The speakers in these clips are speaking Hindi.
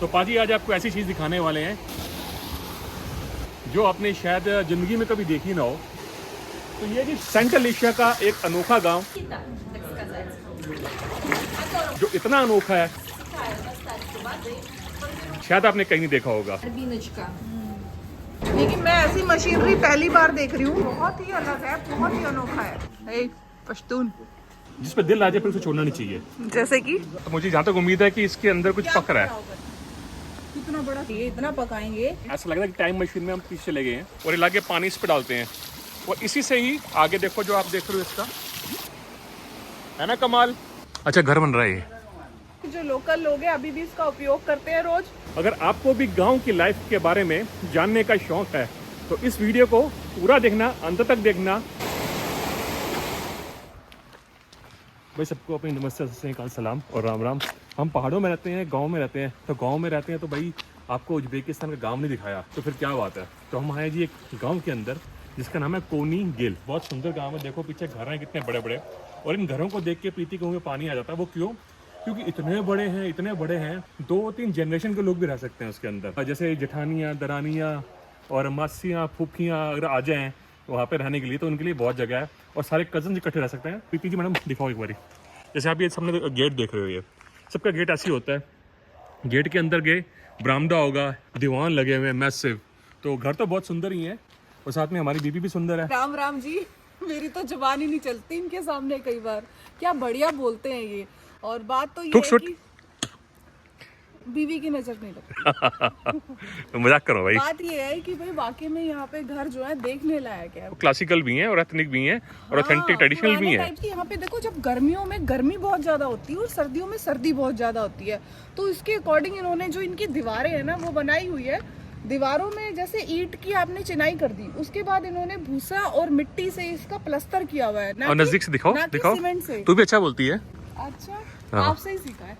तो पाजी आज आपको ऐसी चीज़ दिखाने वाले हैं जो आपने शायद ज़िंदगी में कभी देखी ना हो। तो ये जी सेंट्रल एशिया का एक अनोखा गांव जो इतना अनोखा है शायद आपने कहीं नहीं देखा होगा। लेकिन मैं ऐसी मशीनरी पहली बार देख रही हूँ। बहुत ही अलग है, बहुत ही अनोखा है। हे पश्तून जिस पे दिल आ जाए फिर उसे छोड़ना नहीं चाहिए। जैसे कि तो मुझे जहाँ तक उम्मीद है कि इसके अंदर कुछ पक रहा है। कितना बड़ा ये, इतना पकाएंगे। ऐसा लग रहा है कि टाइम मशीन में हम पीछे लगे हैं और ये लाके पानी इस पे डालते हैं और इसी से ही आगे देखो जो आप देख रहे हो इसका है ना कमाल। अच्छा घर बन रहा है ये। जो लोकल लोग हैं अभी भी इसका उपयोग करते हैं रोज। अगर आपको भी गांव की लाइफ के बारे में जानने का शौक है तो इस वीडियो को पूरा देखना, अंत तक देखना। भाई सबको अपनी नमस्ते, सत श्री अकाल, सलाम और राम राम। हम पहाड़ों में रहते हैं, गांव में रहते हैं। तो गांव में रहते हैं तो भाई आपको उज्बेकिस्तान का गांव नहीं दिखाया तो फिर क्या बात है। तो हम आए जी एक गांव के अंदर जिसका नाम है कोनी गिल। बहुत सुंदर गांव है। देखो पीछे घर हैं कितने बड़े बड़े और इन घरों को देख के प्रीति को पानी आ जाता है। वो क्यों? क्योंकि इतने बड़े हैं 2-3 जनरेशन के लोग भी रह सकते हैं उसके अंदर। जैसे जेठानियाँ, दरानियाँ और मासियाँ, फूफियाँ अगर आ जाएँ वहाँ पे रहने के लिए तो उनके लिए बहुत जगह है और सारे कजन इकट्ठे रह सकते हैं। प्रीति जी मैडम दिखाओ एक बारी। जैसे आप ये सामने गेट देख रहे हो, ये सबका गेट ऐसे ही होता है। गेट के अंदर गए बरामदा होगा, दीवान लगे हुए हैं मैसिव। तो घर तो बहुत सुंदर ही है और साथ में हमारी बीबी भी सुंदर है। राम राम जी, मेरी तो जुबान ही नहीं चलती इनके सामने। कई बार क्या बढ़िया बोलते हैं ये। और बात तो ये है कि बीवी की नजर नहीं लगती। मजाक करो भाई। बात ये है कि भाई वाकई में यहाँ पे घर जो है देखने लायक है। क्लासिकल भी हैं और एथनिक भी हैं और ऑथेंटिक ट्रेडिशनल भी हैं। यहाँ पे देखो जब गर्मियों में गर्मी बहुत ज्यादा होती है और सर्दियों में सर्दी बहुत ज्यादा होती है तो इसके अकॉर्डिंग इन्होंने जो इनकी दीवारें हैं ना वो बनाई हुई है। दीवारों में जैसे ईंट की आपने चिनाई कर दी, उसके बाद इन्होंने भूसा और मिट्टी से इसका प्लास्टर किया हुआ है। और नजदीक से दिखाओ सीमेंट से। तू भी अच्छा बोलती है। अच्छा आपसे ही सीखा है।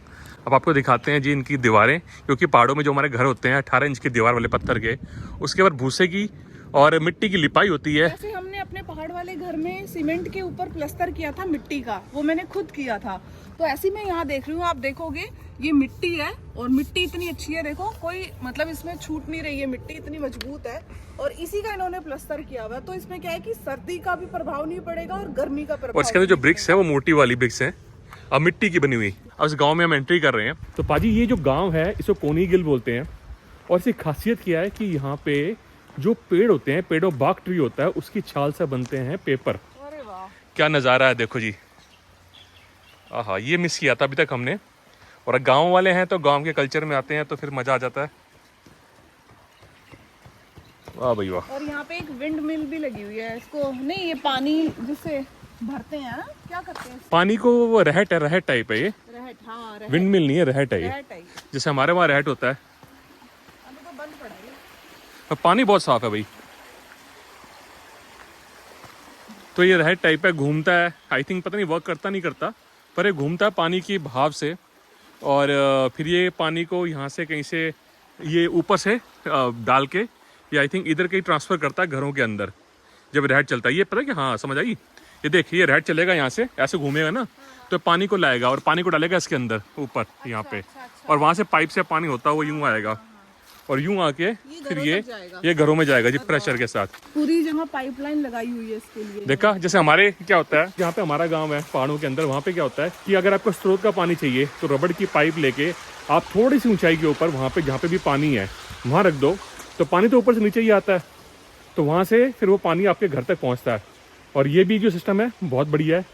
अब आपको दिखाते हैं जी इनकी दीवारें, क्योंकि पहाड़ों में जो हमारे घर होते हैं 18 इंच की दीवार वाले पत्थर के, उसके बाद भूसे की और मिट्टी की लिपाई होती है। जैसे हमने अपने पहाड़ वाले घर में सीमेंट के ऊपर प्लास्टर किया था मिट्टी का, वो मैंने खुद किया था। तो ऐसी मैं यहाँ देख रही हूँ, आप देखोगे ये मिट्टी है और मिट्टी इतनी अच्छी है। देखो कोई मतलब इसमें छूट नहीं रही है, मिट्टी इतनी मजबूत है और इसी का इन्होंने प्लास्टर किया हुआ है। तो इसमें क्या है कि सर्दी का भी प्रभाव नहीं पड़ेगा और गर्मी का प्रभाव। और इसके अंदर जो ब्रिक्स है वो मोटी वाली ब्रिक्स है और मिट्टी की बनी हुई। अब इस गांव में हम एंट्री कर रहे हैं। तो पाजी ये जो गांव है इसको कोनी गिल बोलते हैं और इसकी खासियत क्या है कि यहाँ पे जो पेड़ होते हैं, पेड़ों बाग ट्री होता है, उसकी छाल से बनते हैं पेपर। अरे वाह क्या नज़ारा है देखो जी। आहा ये मिस किया था अभी तक हमने। और गांव वाले हैं तो गांव के कल्चर में आते हैं तो फिर मजा आ जाता है। वाह भाई वाह। और यहाँ पे एक विंड मिल भी लगी हुई है। इसको नहीं, ये पानी जिससे भरते हैं ना, क्या करते हैं पानी को? वो रहट है, रहट टाइप है ये। रहट। हाँ रहट। विंड मिल नहीं है, रहट है ये। रहट है। जैसे हमारे वहाँ रहट होता है। अभी तो बंद पड़ा है। और पानी बहुत साफ है भाई। तो ये रहट टाइप है, घूमता है। आई थिंक पता नहीं वर्क करता नहीं करता, पर ये घूमता है पानी की बहाव से। और फिर ये पानी को यहाँ से कहीं से ये ऊपर से डाल के ये आई थिंक इधर कहीं ट्रांसफ़र करता है घरों के अंदर जब रहट चलता है। ये पता है कि हाँ समझ आई। ये देखिए रहट चलेगा यहाँ से, ऐसे घूमेगा ना तो पानी को लाएगा और पानी को डालेगा इसके अंदर ऊपर यहाँ पे। और वहाँ से पाइप से पानी होता है वो यूँ आएगा और यूँ आके फिर ये घरों में जाएगा जी प्रेशर के साथ। पूरी जगह पाइपलाइन लगाई हुई है इसके लिए। देखा जैसे हमारे क्या होता है, जहाँ पे हमारा गांव है पहाड़ों के अंदर, वहाँ पे क्या होता है कि अगर आपको स्रोत का पानी चाहिए तो रबड़ की पाइप लेके आप थोड़ी सी ऊंचाई के ऊपर वहाँ पे जहाँ पे भी पानी है वहाँ रख दो तो पानी तो ऊपर से नीचे ही आता है। तो वहाँ से फिर वो पानी आपके घर तक पहुँचता है। और ये भी जो सिस्टम है बहुत बढ़िया है,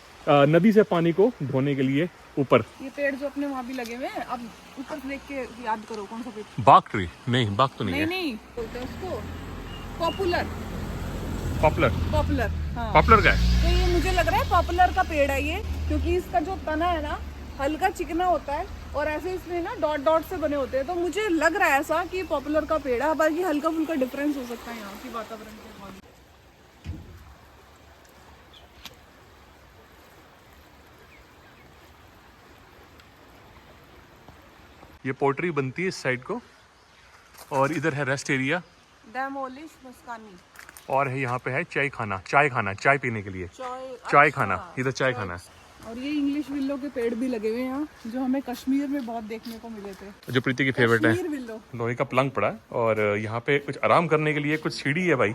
नदी से पानी को ढोने के लिए ऊपर। ये पेड़ जो अपने वहाँ भी लगे हुए हैं, अब ऊपर देख के याद करो कौन सा पेड़। बाग ट्री? नहीं बाग तो नहीं है। नहीं बोलते हैं उसको पॉपुलर। पॉपुलर हाँ। पॉपुलर का है। तो ये मुझे लग रहा है पॉपुलर का पेड़ है ये, क्योंकि इसका जो तना है ना हल्का चिकना होता है और ऐसे इसमें ना डॉट डॉट से बने होते हैं। तो मुझे लग रहा है ऐसा कि पॉपुलर का पेड़ है। बाकी हल्का फुल्का डिफरेंस हो सकता है यहाँ की वातावरण के अकॉर्डिंग। ये पोल्ट्री बनती है इस साइड को और इधर है रेस्ट एरिया डेमोलिश मस्कानी। और है यहाँ पे है चाय खाना, चाय पीने के लिए। चाय अच्छा। खाना, इधर चाय खाना है। और ये इंग्लिश विल्लो के पेड़ भी लगे हुए हैं यहाँ, जो हमें कश्मीर में बहुत देखने को मिले थे। जो प्रीति की फेवरेट है, कश्मीर विल्लो। लोहे का पलंग पड़ा है और यहाँ पे कुछ आराम करने के लिए कुछ सीढ़ी है भाई।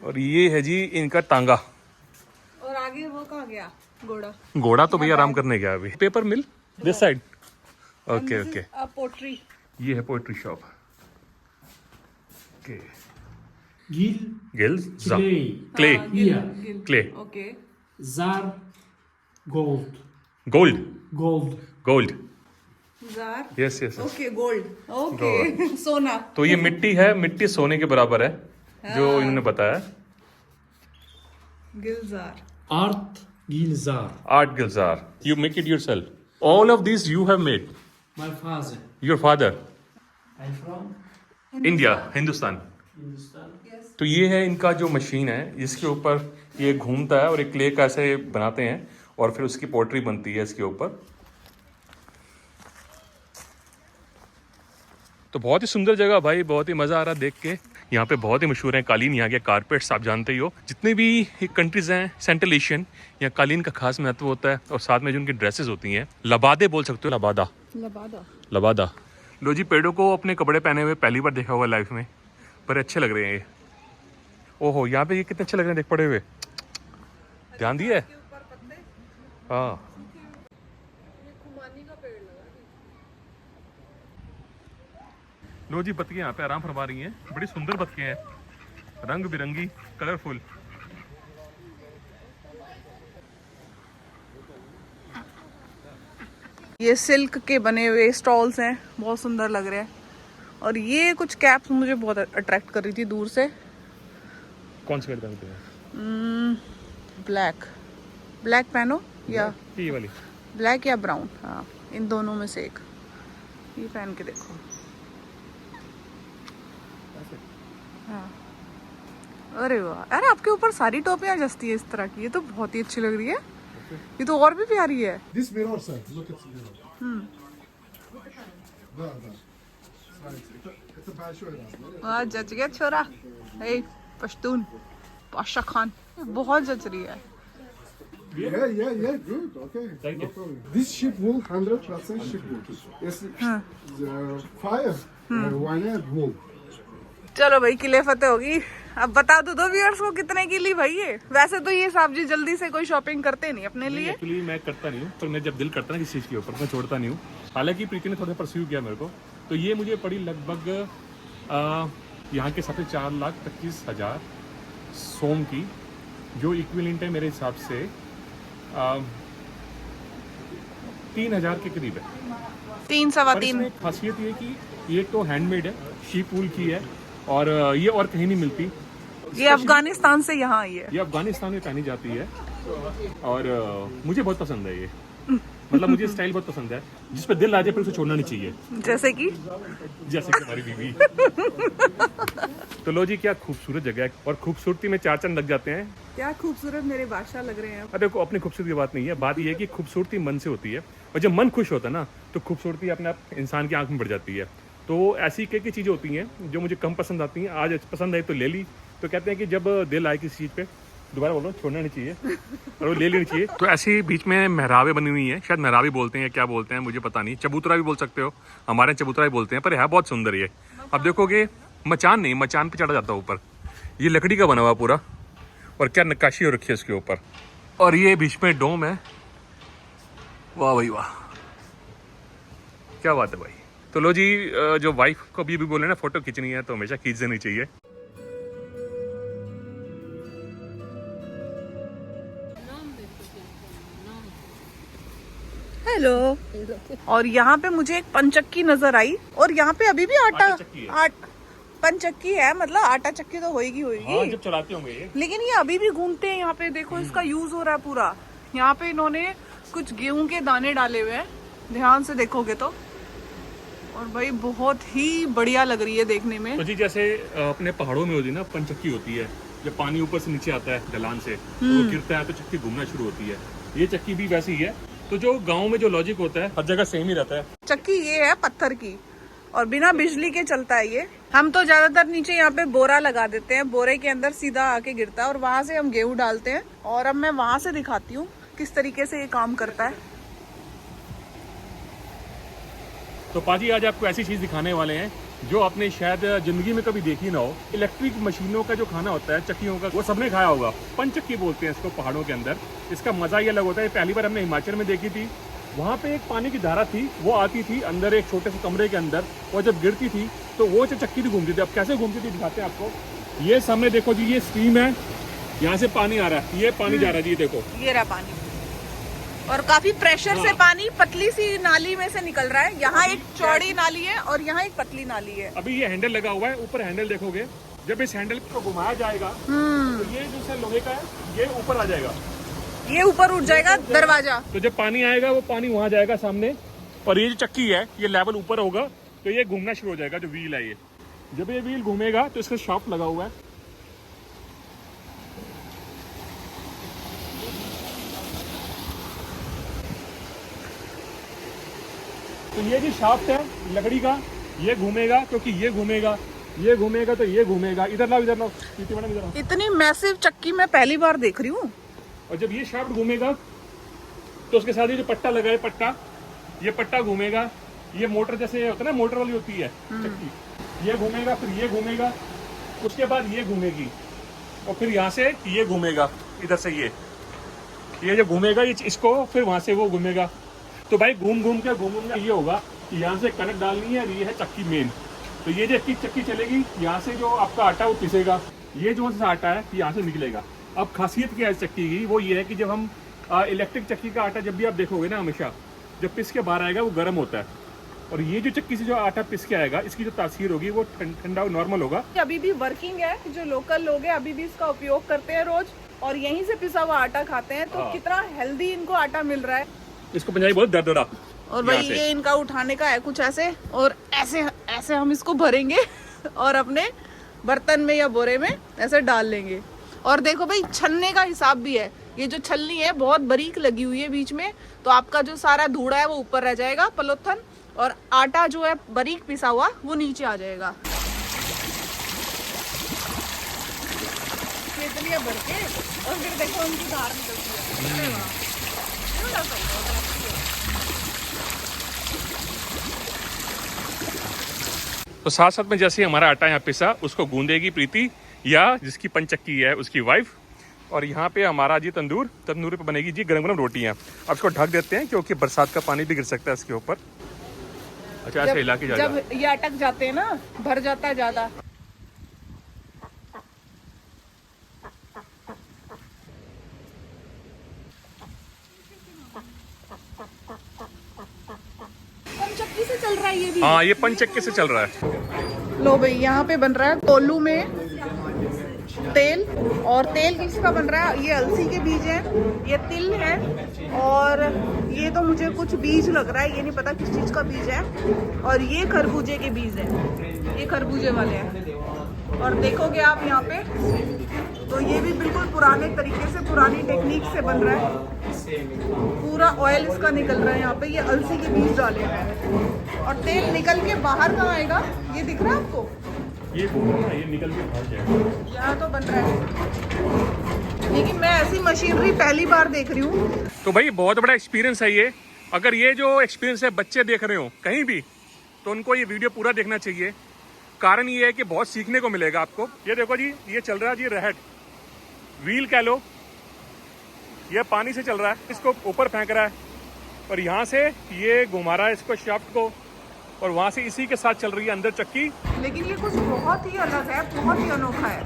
और ये है जी इनका टांगा। और आगे वो कहाँ गया घोड़ा? घोड़ा तो भैया आराम करने गया अभी। Paper mill this side. Okay okay, pottery. ये है पोएट्री शॉप। ओके, Gil, गिल्स clay clay okay. zar, gold. Gold Gold. Gold जार। Yes yes. Okay, gold. Okay, सोना। तो ये मिट्टी है, मिट्टी सोने के बराबर है जो इन्होंने बताया। गिलजार। Art, Gilzar. आर्ट गिल्जार, you make it yourself. All of this you have made. My father. Your father. I'm from India, Hindustan. Hindustan. तो ये है इनका जो मशीन है, इसके ऊपर ये घूमता है और एक क्ले का ऐसे बनाते हैं और फिर उसकी पोट्री बनती है इसके ऊपर। तो बहुत ही सुंदर जगह भाई, बहुत ही मज़ा आ रहा देख के। यहाँ पे बहुत ही मशहूर है कालीन, यहाँ के कारपेट्स आप जानते ही हो। जितने भी कंट्रीज हैं सेंट्रल एशियन, यहाँ कालीन का खास महत्व होता है। और साथ में जो उनकी ड्रेसेस होती हैं, लबादे बोल सकते हो, लबादा लबादा। लबादा। लो जी, पेड़ों को अपने कपड़े पहने हुए पहली बार देखा हुआ लाइफ में, पर अच्छे लग रहे हैं ये। ओहो, यहाँ पे ये कितने अच्छे लग रहे हैं देख पड़े हुए। ध्यान दिए? हाँ। लो जी, बत्तियाँ यहाँ पे आराम फरमा रही हैं। बड़ी सुंदर बत्तियाँ हैं, रंग बिरंगी, कलरफुल। ये सिल्क के बने हुए स्टॉल्स हैं, बहुत सुंदर लग रहे हैं। और ये कुछ कैप्स मुझे बहुत अट्रैक्ट कर रही थी दूर से। कौन सी पहनते हैं? ब्लैक। ब्लैक पहनो या ये वाली। ब्लैक या ब्राउन, हाँ इन दोनों में से एक। ये पहन के देखो। हाँ, अरे वाह, अरे आपके ऊपर सारी टोपियां जचती है इस तरह की। ये तो बहुत ही अच्छी लग रही है। ये तो और भी प्यारी है। This mirror, sir. Look at the mirror. There. It's a bad show. वाह, जच गया छोरा। हे पश्तून, पाशा खान, बहुत जच रही है। Yeah. Good. Okay. Thank No you. problem. This sheep wool, 100% sheep wool. It's fire. Why not wool? चलो भाई, किले फतेह होगी। अब बता दो व्यूअर्स को कितने की ली भाई ये। वैसे तो ये साहब जी जल्दी से कोई शॉपिंग करते नहीं अपने लिए। एक्चुअली मैं करता नहीं हूँ, पर मैं जब दिल करता है ना किसी चीज़ के ऊपर, मैं छोड़ता नहीं हूँ। हालांकि प्रीति ने थोड़ा परस्यू किया मेरे को, तो ये मुझे पड़ी लगभग यहाँ के हिसाब से 4,25,000 सोम की, जो इक्विवेलेंट है मेरे हिसाब से 3,000 के करीब है। 3 सवा पर 3। इसमें खासियत ये कि ये तो हैंडमेड है, शीप वूल की है और ये और कहीं नहीं मिलती। ये अफगानिस्तान से यहाँ आई है। ये अफगानिस्तान में पहनी जाती है और मुझे बहुत पसंद है ये। मतलब मुझे स्टाइल बहुत पसंद है, जिस पे दिल आ जाए फिर उसे छोड़ना नहीं चाहिए। जैसे कि हमारी बीवी। तो लो जी, क्या खूबसूरत जगह है और खूबसूरती में 4 चांद लग जाते हैं। क्या खूबसूरत मेरे बादशाह लग रहे हैं। अब देखो, अपनी खूबसूरती की बात नहीं है, बात ये है कि खूबसूरती मन से होती है और जब मन खुश होता है ना, तो खूबसूरती अपने आप इंसान की आंख में बढ़ जाती है। तो ऐसी कई चीज़ें होती हैं जो मुझे कम पसंद आती हैं, आज पसंद आई तो ले ली। तो कहते हैं कि जब दिल आए किसी चीज़ पे, दोबारा बोलो, छोड़ना नहीं चाहिए और वो ले लेनी चाहिए। तो ऐसे ही बीच में मेहराबें बनी हुई हैं, शायद मेहराबी बोलते हैं या क्या बोलते हैं मुझे पता नहीं, चबूतरा भी बोल सकते हो, हमारे यहाँ चबूतरा भी बोलते हैं, पर है बहुत सुंदर ये। अब देखोगे, मचान नहीं, मचान पे चढ़ा जाता है ऊपर। ये लकड़ी का बना हुआ पूरा, और क्या नक्काशी हो रखी है इसके ऊपर। और ये बीच में डोम है। वाह भाई वाह, क्या बात है भाई। तो लो जी, जो वाइफ को अभी भी बोले ना फोटो खींचनी है तो हमेशा खींच देनी चाहिए। हेलो। और यहाँ पे मुझे एक पंचक्की नजर आई, और यहाँ पे अभी भी आटा पंचक्की है, मतलब आटा चक्की तो होगी हाँ, जब चलाते होंगे ये। लेकिन ये अभी भी घूमते हैं यहाँ पे। देखो इसका यूज हो रहा है पूरा। यहाँ पे इन्होंने कुछ गेहूं के दाने डाले हुए हैं, ध्यान से देखोगे तो। और भाई बहुत ही बढ़िया लग रही है देखने में। तो जी, जैसे अपने पहाड़ों में होती है ना पंचक्की होती है, जब पानी ऊपर से नीचे आता है ढलान से, तो वो गिरता है तो चक्की घूमना शुरू होती है। ये चक्की भी वैसी ही है। तो जो गाँव में जो लॉजिक होता है हर जगह सेम ही रहता है। चक्की ये है पत्थर की और बिना बिजली के चलता है ये। हम तो ज्यादातर नीचे यहाँ पे बोरा लगा देते हैं, बोरे के अंदर सीधा आके गिरता है और वहां से हम गेहूं डालते हैं। और अब मैं वहां से दिखाती हूँ किस तरीके से ये काम करता है। तो पाजी आज आपको ऐसी चीज़ दिखाने वाले हैं जो आपने शायद ज़िंदगी में कभी देखी ना हो। इलेक्ट्रिक मशीनों का जो खाना होता है, चक्कियों का, वो सबने खाया होगा। पंचक्की बोलते हैं इसको पहाड़ों के अंदर। इसका मज़ा ही अलग होता है। पहली बार हमने हिमाचल में देखी थी। वहाँ पे एक पानी की धारा थी, वो आती थी अंदर एक छोटे से कमरे के अंदर, और जब गिरती थी तो वो जो चक्की थी घूमती थी। अब कैसे घूमती थी दिखाते हैं आपको। ये सामने देखो जी, ये स्ट्रीम है, यहाँ से पानी आ रहा है, ये पानी जा रहा है जी, देखो ये रहा पानी, और काफी प्रेशर से पानी पतली सी नाली में से निकल रहा है। यहाँ एक चौड़ी नाली है और यहाँ एक पतली नाली है। अभी ये हैंडल लगा हुआ है, ऊपर हैंडल देखोगे, जब इस हैंडल को घुमाया जाएगा तो ये जो सर लोहे का है ये ऊपर आ जाएगा, ये ऊपर उठ जाएगा दरवाजा। तो जब पानी आएगा वो पानी वहां जाएगा सामने, और ये जो चक्की है ये लेवल ऊपर होगा तो ये घूमना शुरू हो जाएगा। जो व्हील है ये, जब ये व्हील घूमेगा तो इसका शाफ्ट लगा हुआ है, तो ये जो शाफ्ट है लकड़ी का, ये घूमेगा, क्योंकि ये घूमेगा, ये घूमेगा तो ये घूमेगा। इधर लाओ, इधर लाओ, मैडम इधर आओ। इतनी मैसिव चक्की मैं पहली बार देख रही हूँ। और जब ये शाफ्ट घूमेगा तो उसके साथ ये जो पट्टा लगा है, पट्टा, ये पट्टा घूमेगा। ये मोटर जैसे होता है ना, मोटर वाली होती है चक्की, ये घूमेगा, फिर ये घूमेगा, उसके बाद ये घूमेगी, और फिर यहाँ से ये घूमेगा, इधर से ये जो घूमेगा ये इसको, फिर वहाँ से वो घूमेगा। तो भाई घूम घूम के ये होगा कि यहाँ से कनक डालनी है, ये है चक्की मेन। तो ये जो चक्की चलेगी, यहाँ से जो आपका आटा वो पिसेगा, ये जो सा आटा है यहाँ से निकलेगा। अब खासियत क्या है इस चक्की की, वो ये है कि जब हम इलेक्ट्रिक चक्की का आटा जब भी आप देखोगे ना, हमेशा जब पिस के बाहर आएगा वो गर्म होता है, और ये जो चक्की से जो आटा पिस के आएगा, इसकी जो तासीर होगी वो ठंडा नॉर्मल होगा। अभी भी वर्किंग है, जो लोकल लोग हैं अभी भी इसका उपयोग करते हैं रोज, और यहीं से पिसा हुआ आटा खाते हैं। तो कितना हेल्दी इनको आटा मिल रहा है। इसको पंजाबी बोलते दरदरा। और भाई ये इनका उठाने का है कुछ ऐसे, और ऐसे ऐसे हम इसको भरेंगे और अपने बर्तन में या बोरे में ऐसे डाल लेंगे। और देखो भाई, छलने का हिसाब भी है। ये जो छलनी है बहुत बारीक लगी हुई है बीच में, तो आपका जो सारा धूड़ा है वो ऊपर रह जाएगा, पलोथन, और आटा जो है बारीक पिसा हुआ वो नीचे आ जाएगा। केतलियां भर के, और फिर देखो उनकी धार निकलती है। तो साथ साथ में जैसे हमारा आटा यहाँ पिसा, उसको गूंदेगी प्रीति, या जिसकी पंचक्की है उसकी वाइफ। और यहाँ पे हमारा जी तंदूर पे बनेगी जी गरम गरम रोटियाँ। अब इसको ढक देते हैं क्योंकि बरसात का पानी भी गिर सकता है इसके ऊपर। अच्छा, ऐसे हिला के जब ये अटक जाते हैं ना, भर जाता है ज्यादा। पंचक्की से चल रहा है ये भी। हाँ, ये पंचक्की से चल रहा है। लो भाई, यहाँ पे बन रहा है कोल्लू में तेल, और तेल किसका बन रहा है? ये अलसी के बीज हैं, ये तिल है, और ये तो मुझे कुछ बीज लग रहा है, ये नहीं पता किस चीज का बीज है। और ये खरबूजे के बीज हैं, ये खरबूजे वाले हैं। और देखोगे आप यहाँ पे, तो ये भी बिल्कुल पुराने तरीके से, पुरानी टेक्निक से बन रहा है। पूरा ऑयल इसका निकल रहा है यहाँ पे। ये अलसी के बीज डाले हैं, और तेल निकल के बाहर कहाँ आएगा ये दिख रहा है आपको? ये निकल के बाहर जाएगा। यहाँ तो बन रहा है, लेकिन मैं ऐसी मशीनरी पहली बार देख रही हूँ। तो भाई बहुत बड़ा एक्सपीरियंस है ये। अगर ये जो एक्सपीरियंस है बच्चे देख रहे हो कहीं भी, तो उनको ये वीडियो पूरा देखना चाहिए। कारण ये है कि बहुत सीखने को मिलेगा आपको। ये देखो जी, ये चल रहा है जी रहट, व्हील कह लो, ये पानी से चल रहा है, इसको ऊपर फेंक रहा है, और यहाँ से ये घुमा रहा है इसको शाफ्ट को, और वहाँ से इसी के साथ चल रही है अंदर चक्की। लेकिन ये कुछ बहुत ही अलग है, बहुत ही अनोखा है।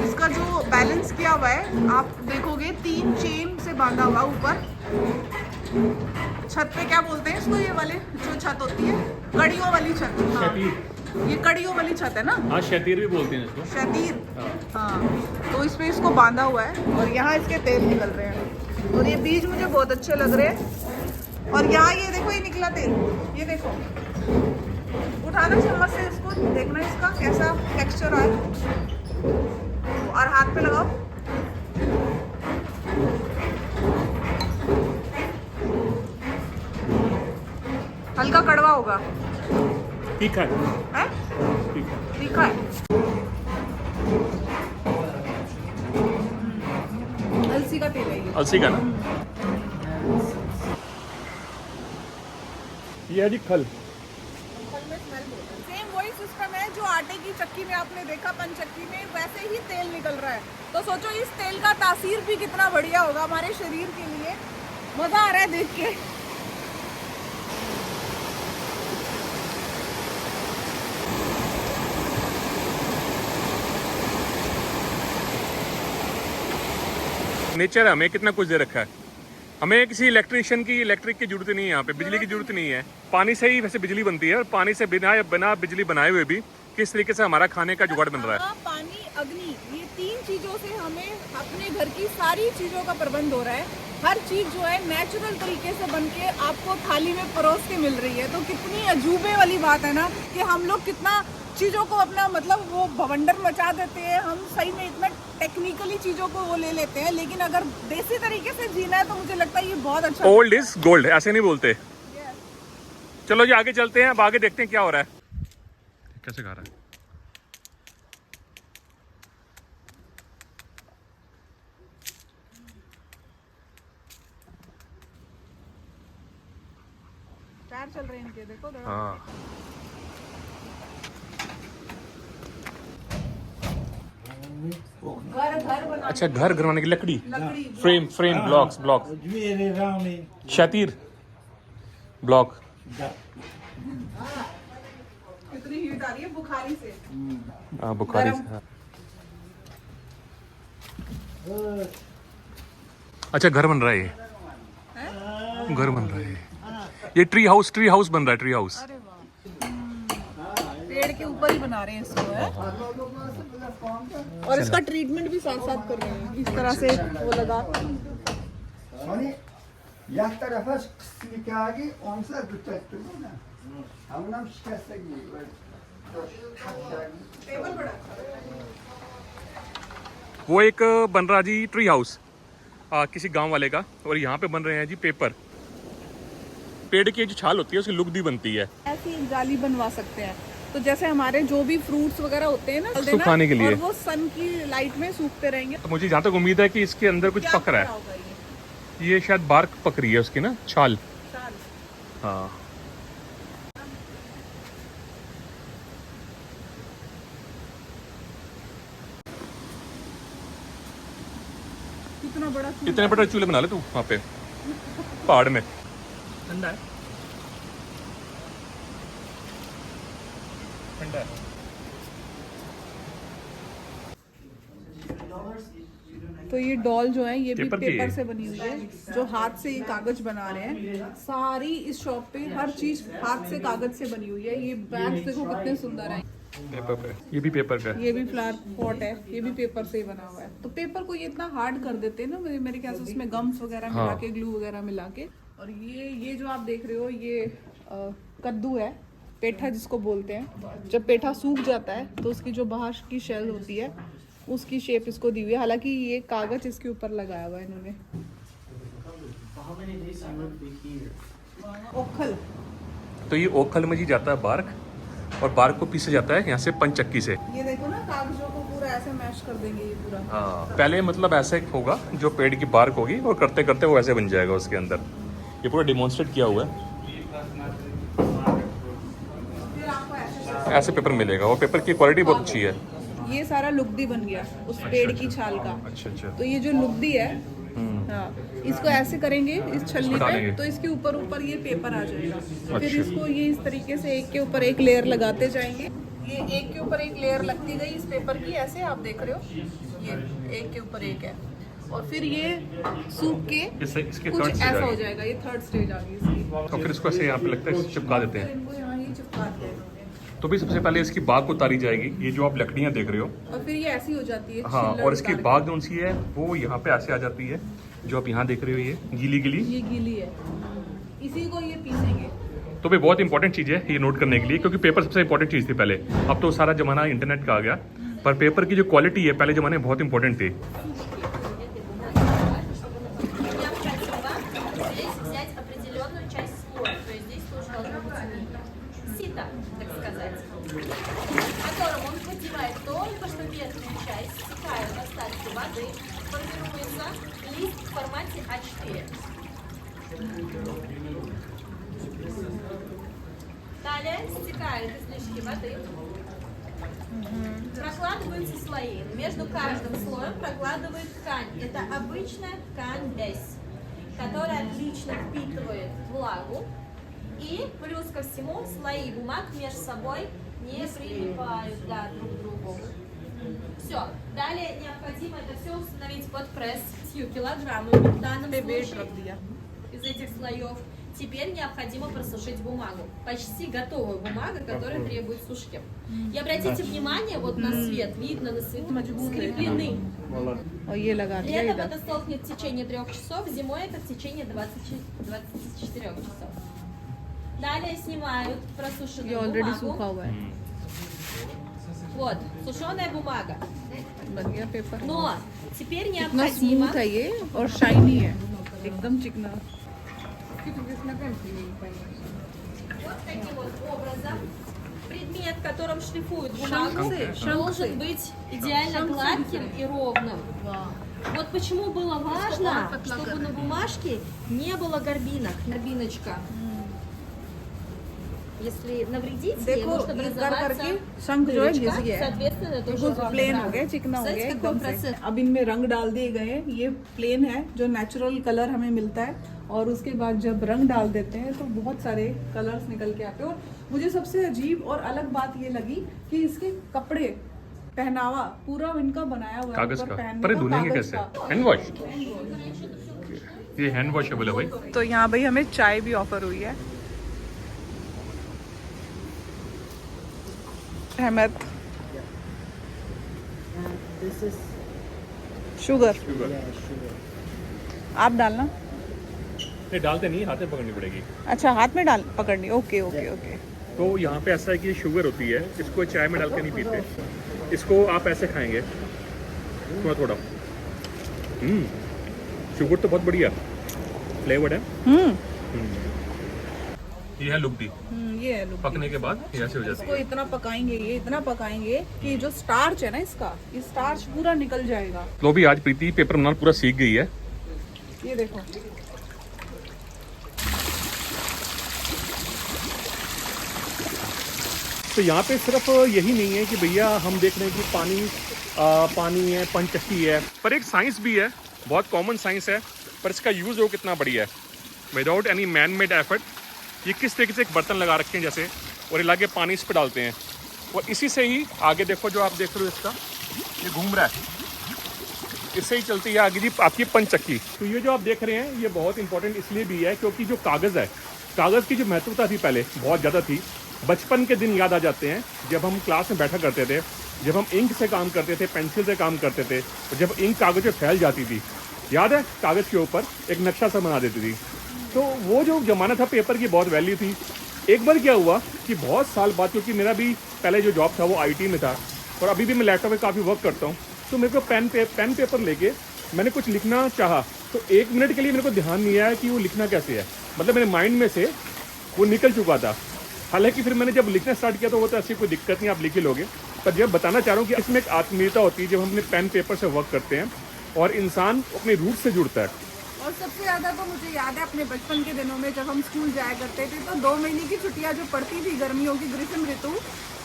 इसका जो बैलेंस किया हुआ है आप देखोगे, 3 चेन से बांधा हुआ ऊपर। छत पे क्या बोलते हैं इसको, ये वाले जो छत होती है, कड़ियों वाली छत। हाँ, ये कड़ियों वाली छत है ना? हाँ, शतीर भी बोलते हैं इसको। शतीर, हाँ। तो इसमें इसको बांधा हुआ है, और यहाँ इसके तेल निकल रहे हैं। और ये बीज मुझे बहुत अच्छे लग रहे हैं। और यहाँ ये देखो, ये निकला तेल, ये देखो। उठाना चम्मच से इसको, देखना इसका कैसा टेक्सचर आए, और हाथ पे लगाओ। हल्का कड़वा होगा, तीखा है, तीखा है। अलसी का तेल है ये। अलसी का ना, ये है जी खल। सेम वही सिस्टम है जो आटे की चक्की में आपने देखा, पंचक्की में, वैसे ही तेल निकल रहा है। तो सोचो इस तेल का तासीर भी कितना बढ़िया होगा हमारे शरीर के लिए। मजा आ रहा है देख के। नेचर हमें कितना कुछ दे रखा है। हमें किसी इलेक्ट्रिक की जरूरत नहीं है, यहाँ पे बिजली की जरूरत नहीं है। पानी से ही वैसे बिजली बनती है, और पानी से बिना बिजली बनाए हुए भी किस तरीके से हमारा खाने का जुगाड़ बन रहा है। पानी, अग्नि, ये 3 चीजों से हमें अपने घर की सारी चीजों का प्रबंध हो रहा है। हर चीज जो है नेचुरल तरीके से बनके आपको थाली में परोस के मिल रही है। तो कितनी अजूबे वाली बात है ना कि हम लोग कितना चीजों को अपना मतलब वो भवंडर मचा देते हैं। हम सही में इतना टेक्निकली चीजों को वो ले लेते हैं, लेकिन अगर देसी तरीके से जीना है तो मुझे लगता है ये बहुत अच्छा। ओल्ड इज गोल्ड, ऐसे नहीं बोलते। चलो जी आगे चलते हैं, अब आगे देखते हैं क्या हो रहा है। कैसे खा रहा है? टायर चल रहे हैं इनके, देखो। हाँ, घर बना। अच्छा, घर बनाने की लकड़ी, लकड़ी, फ्रेम, ब्लॉक्स, Dvije ravni. क्षतिर ब्लॉक। कितनी हीट आ रही है बुखारी से। हाँ, बुखारी से। हाँ। अच्छा, घर बन रहा है ये, घर बन रहा है ये ट्री हाउस बन रहा है, ट्री हाउस। अरे वाह, पेड़ के ऊपर ही बना रहे हैं इसको, है? और इसका ट्रीटमेंट भी साथ साथ कर रहे हैं, इस तरह से वो लगा। Hani yan tarafa kısmikagi onsa düzelttim ona. Hamam şikayete gidiyor. Table बड़ा अच्छा। वो एक बन रहा जी ट्री हाउस किसी गांव वाले का, और यहाँ पे बन रहे हैं जी पेपर। पेड़ की जो छाल होती है उसकी लुक भी बनती है। ऐसी एक जाली बनवा सकते हैं, तो जैसे हमारे जो भी फ्रूट्स वगैरह होते हैं ना, सुखाने के लिए, और वो सन की लाइट में सूखते रहेंगे। तो मुझे जहाँ तक उम्मीद है कि इसके अंदर कुछ पक रहा है। होगा ये शायद बार्क पक रही है उसकी ना, छाल। शाल। हाँ, कितना बड़ा चूल्हा। इतने बड़े चूल्हे बना ले तू वहाँ पे पहाड़ में। ठंडा है, ठंडा है। तो ये डॉल जो है ये भी पेपर की पेपर है। से बनी हुई है, जो हाथ से ये कागज बना रहे हैं। सारी इस शॉप पे हर चीज हाथ से कागज से बनी हुई है। ये बैग्स देखो कितने सुंदर हैं। पेपर पे, ये भी पेपर का है। ये भी फ्लावर पॉट है, ये भी पेपर से ही बना हुआ है। तो पेपर को ये इतना हार्ड कर देते हैं ना, मेरे ख्याल से उसमें गम्स वगैरह मिला के, ग्लू वगैरह मिला के। और ये जो आप देख रहे हो ये कद्दू है, पेठा जिसको बोलते हैं। जब पेठा सूख जाता है तो उसकी जो बाहर की शेल होती है उसकी शेप इसको दी हुई है। हालांकि ये कागज इसके ऊपर लगाया हुआ है इन्होंने। How many days I will be here? ओखल, तो ये ओखल में जी जाता है बार्क, और बार्क को पीसा जाता है यहाँ से पंचक्की से। ये देखो ना, कागजों को पूरा ऐसे मैश कर देंगे ये पूरा। हाँ, पहले मतलब ऐसे होगा, जो पेड़ की बार्क होगी, और करते करते वो ऐसे बन जाएगा उसके अंदर। ये पूरा डिमॉन्स्ट्रेट किया हुआ है। फिर आपको ऐसे पेपर मिलेगा, और पेपर की क्वालिटी बहुत अच्छी है। ये सारा लुगदी बन गया उस पेड़ की छाल का। अच्छा अच्छा। तो ये जो लुगदी है, हाँ, इसको ऐसे करेंगे इस छलनी पे, डालेंगे। तो इसके ऊपर ऊपर ये पेपर आ जाएगा। फिर अच्छा। इसको ये इस तरीके से एक के ऊपर एक लेयर लगाते जाएंगे। ये एक के ऊपर एक लेयर लगती गई इस पेपर की, ऐसे आप देख रहे हो, ये एक के ऊपर एक है। और फिर ये सूख के इसके कुछ थर्ड ऐसा स्टेज हो जाएगा। ये थर्ड स्टेज आ गई इसकी। तो फिर इसको ऐसे यहाँ पे लगता है चिपका देते हैं। इनको यहाँ ये चिपकाते हैं। तो भी सबसे पहले इसकी बाग उतारी जाएगी, ये जो आप लकड़ियाँ देख रहे हो। और फिर ये ऐसी हो जाती है। हाँ, छिल्लड़ और इसकी उतार बाग जो सी है वो यहाँ पे ऐसे आ जाती है, जो आप यहाँ देख रहे हो, ये गीली के। ये गीली है, इसी को ये पीसेंगे। तो भी बहुत इंपॉर्टेंट चीज़ है ये नोट करने के लिए, क्योंकि पेपर सबसे इंपॉर्टेंट चीज़ थी पहले। अब तो सारा जमाना इंटरनेट का आ गया, पर पेपर की जो क्वालिटी है पहले जमाने में बहुत इंपॉर्टेंट थी। Здесь взять определенную часть слоя, то есть здесь тоже должно быть сито, так сказать, которым он подевает только что верхнюю часть, стекает в остатки воды, формируется в формате А4. Далее стекают излишки воды. Прокладываются слои. Между каждым слоем прокладывает ткань. Это обычная ткань Эс, которая отлично впитывает влагу. И плюс ко всему слои бумаг между собой не прилипают друг к другу. Все. Далее необходимо это все установить под пресс с килограммами в данном случае из этих слоев. Теперь необходимо просушить бумагу. Почти готовая бумага, которая требует сушки. И обратите внимание вот на свет. Видно на свет скреплены. Летом это сохнет в течение 3 часов, зимой это в течение 24 часов. Далее снимают просушенную бумагу. Вот, сушеная бумага. Но теперь необходимо... स्मूथ है ये और शाइनी है, एकदम चिकना। Вот таким вот образом предмет, которым шлифуют бумагу, должен быть идеально гладким и ровным. Вот почему было важно, чтобы на бумажке не было горбиночка. Если навредите, ей может образоваться дырочка, соответственно, тоже प्लेन हो गया, चिकना हो गया एकदम से। अब इनमें रंग डाल दिए गए हैं। ये प्लेन है जो नेचुरल कलर हमें मिलता है, और उसके बाद जब रंग डाल देते हैं तो बहुत सारे कलर्स निकल के आते हैं। और मुझे सबसे अजीब और अलग बात ये लगी कि इसके कपड़े, पहनावा पूरा इनका बनाया हुआ है कागज ऊपर का। पहनने पर ये का, धुलेंगे कागज कैसे? का। Hand wash? ये हैंड वॉशेबल है भाई। तो यहाँ भाई हमें चाय भी ऑफर हुई है। Ahmed This is sugar sugar. आप डालना। नहीं डालते नहीं, हाथ में पकड़नी पड़ेगी। अच्छा, हाथ में डाल पकड़नी। Okay okay okay. तो यहाँ पे ऐसा है कि ये शुगर होती है, इसको चाय में डाल के नहीं पीते, इसको आप ऐसे खाएंगे थोड़ा थोड़ा। शुगर तो बहुत बढ़िया फ्लेवर्ड है। ये है लुगदी, ये है look। पकने के बाद ये ऐसे हो जाती इसको है। इतना पकाएंगे, ये इतना पकाएंगे कि जो स्टार्च है ना इसका, ये स्टार्च पूरा निकल जाएगा। तो भी आज प्रीति पेपर बनाना पूरा सीख गई है। ये देखो, तो यहाँ पे सिर्फ यही नहीं है कि भैया हम देख रहे हैं कि पानी है, पंचक्की है, पर एक साइंस भी है, बहुत कॉमन साइंस है, पर इसका यूज़ हो कितना बढ़िया है। Without any man made effort ये किस तरीके से एक बर्तन लगा रखे हैं जैसे, और ये लाके पानी इस पर डालते हैं, और इसी से ही आगे देखो जो आप देख रहे हो इसका ये घूम रहा है, इससे ही चलती है आगे जी आपकी पंचक्की। तो ये जो आप देख रहे हैं ये बहुत इंपॉर्टेंट इसलिए भी है क्योंकि जो कागज़ है, कागज़ की जो महत्वता थी पहले बहुत ज़्यादा थी। बचपन के दिन याद आ जाते हैं जब हम क्लास में बैठा करते थे, जब हम इंक से काम करते थे, पेंसिल से काम करते थे, और जब इंक कागज़ पे फैल जाती थी, याद है कागज़ के ऊपर एक नक्शा सा बना देती थी। तो वो जो ज़माना था पेपर की बहुत वैल्यू थी। एक बार क्या हुआ कि बहुत साल बाद, क्योंकि मेरा भी पहले जो जॉब था वो IT में था और अभी भी मैं लैपटॉप में काफ़ी वर्क करता हूँ, तो मेरे को पेन पेपर लेके मैंने कुछ लिखना चाहा, तो 1 मिनट के लिए मेरे को ध्यान नहीं आया कि वो लिखना कैसे है, मतलब मेरे माइंड में से वो निकल चुका था। हालांकि फिर मैंने जब लिखना स्टार्ट किया तो वो तो ऐसी कोई दिक्कत नहीं, आप लिख ही लोगे। पर जब बताना चाह रहा हूँ कि इसमें एक आत्मीयता होती है जब हम अपने पेन पेपर से वर्क करते हैं और इंसान अपने रूट से जुड़ता है। और सबसे ज़्यादा तो मुझे याद है अपने बचपन के दिनों में जब हम स्कूल जाया करते थे, तो 2 महीने की छुट्टियां जो पड़ती थी गर्मियों की, ग्रीष्म ऋतु,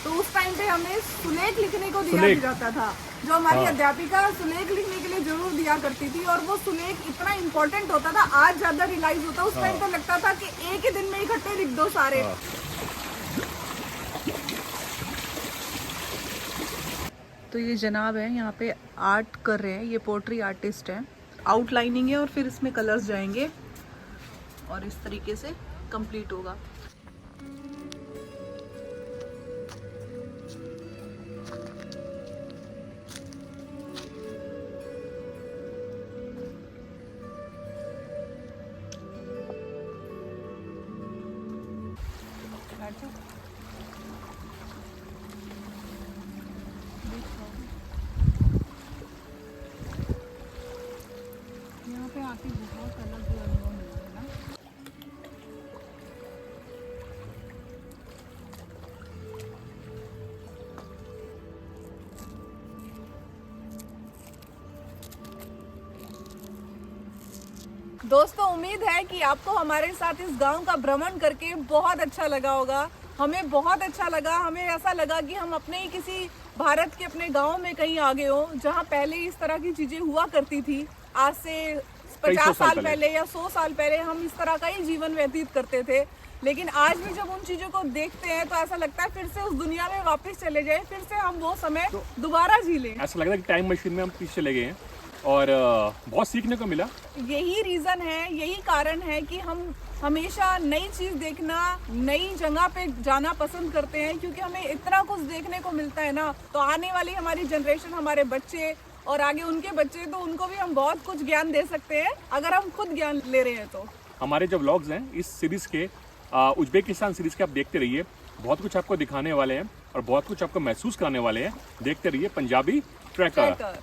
तो उस टाइम पे हमें सुलेख लिखने को दिया जाता था, जो हमारी अध्यापिका सुलेख लिखने के लिए जरूर दिया करती थी। और वो सुलेख इतना इम्पोर्टेंट होता था, आज ज़्यादा रियलाइज होता, उस टाइम तो लगता था कि एक ही दिन में इकट्ठे लिख दो सारे। तो ये जनाब है यहाँ पे आर्ट कर रहे हैं, ये पोट्री आर्टिस्ट हैं। आउटलाइनिंग है और फिर इसमें कलर्स जाएंगे और इस तरीके से कंप्लीट होगा। यहाँ पे आके बहुत अलग अनुभव मिलता है ना। दोस्तों उम्मीद है कि आपको हमारे साथ इस गांव का भ्रमण करके बहुत अच्छा लगा होगा। हमें बहुत अच्छा लगा, हमें ऐसा लगा कि हम अपने ही किसी भारत के अपने गांव में कहीं आ गए हो, जहां पहले इस तरह की चीजें हुआ करती थी। आज से 50 साल पहले या 100 साल पहले हम इस तरह का ही जीवन व्यतीत करते थे, लेकिन आज भी जब उन चीजों को देखते हैं तो ऐसा लगता है फिर से उस दुनिया में वापस चले जाए, फिर से हम वो समय दोबारा जी लें। ऐसा लग रहा है कि टाइम मशीन में हम पीछे चले गए हैं और बहुत सीखने को मिला। यही रीजन है, यही कारण है कि हम हमेशा नई चीज देखना, नई जगह पे जाना पसंद करते हैं, क्योंकि हमें इतना कुछ देखने को मिलता है ना। तो आने वाली हमारी जनरेशन, हमारे बच्चे और आगे उनके बच्चे, तो उनको भी हम बहुत कुछ ज्ञान दे सकते हैं अगर हम खुद ज्ञान ले रहे हैं तो। हमारे जो व्लॉग्स हैं इस सीरीज के उज्बेकिस्तान सीरीज के आप देखते रहिए, बहुत कुछ आपको दिखाने वाले हैं और बहुत कुछ आपको महसूस कराने वाले हैं। देखते रहिए पंजाबी ट्रैकर।